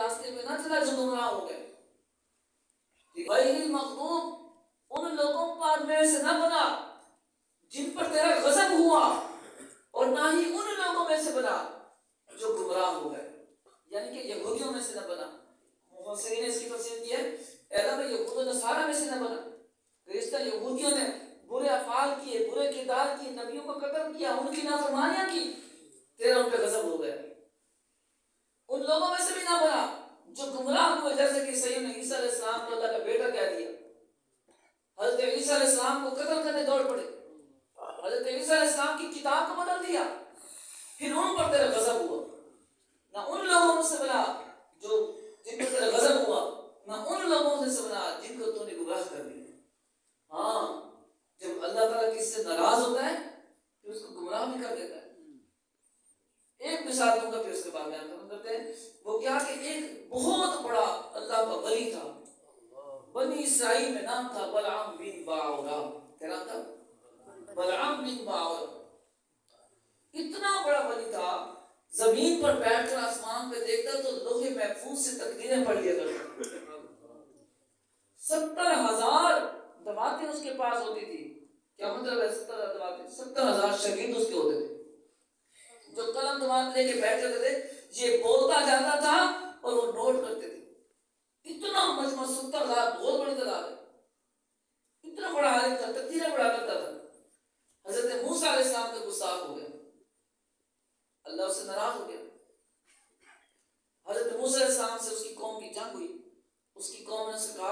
रास्ते में ना चला जो गुमराह हो गए। गैरिल मग़दूब उन लोगों पर में से न बना जिन पर तेरा गज़ब हुआ, और ना ही उन लोगों में से बना जो गुमराह हो गए, यानी कि यहूदियों में से न बना। मुफस्सिरीन ने इसकी तफसीर की है, ऐसा में यहूद और नसारा में से न बना। रिश्ता यहूदियों ने बुरे अफ़ाल किए, बुरे किरदार किए, नबियों को कत्ल किया, उनकी नाफरमानियां की, तेरा उन पे गज़ब हो गया। उन लोगों में से भी ना बना जो गुमराह हुए, जैसे कि सैयदना ईसा अलैहिस्सलाम को अल्लाह का बेटा कह दिया, हज़रत ईसा अलैहिस्सलाम को कत्ल करने दौड़ पड़े, हज़रत ईसा अलैहिस्सलाम की किताब को बदल दिया, फिर उन पर तेरा गज़ब हुआ। ना उन लोगों से बना जो जिन पर तेरा गज़ब हुआ, ना उन लोगों से बना जिनको तूने गुमराह कर दिया। हाँ, जब अल्लाह ताला किससे नाराज होता है तो उसको गुमराह भी कर देता है। एक मिसाल दूंगा फिर उसके बाद बयान करते हैं। वो क्या कि एक बहुत बड़ा अल्लाह का वली था, बनी इसराइल में नाम था बलआम बिन बाउरा। क्या नाम था? बलआम बिन बाउरा। इतना बड़ा वली था, जमीन पर बैठकर आसमान पे देखता तो लोहे महफूज से तकदीरें पढ़ लिया करता। 70,000 दवातें उसके पास होती थी। क्या मतलब है 70,000 दवातें? 70,000 शहीद उसके होते थे जो कलम दवात लेके बैठे थे। ये बोलता जाता था और वो नोट करते थे। इतना मजमा 70,000 बहुत बड़ी तादाद है। इतना बड़ा आलिम था, तकदीरें पढ़ा करता था। हजरत मूसा अलैहिस्सलाम का गुस्ताख हो गया, अल्लाह उससे नाराज हो गया। हजरत मूसा अलैहिस्सलाम से उसकी कौम की जंग हुई। उसकी कौम ने उससे कहा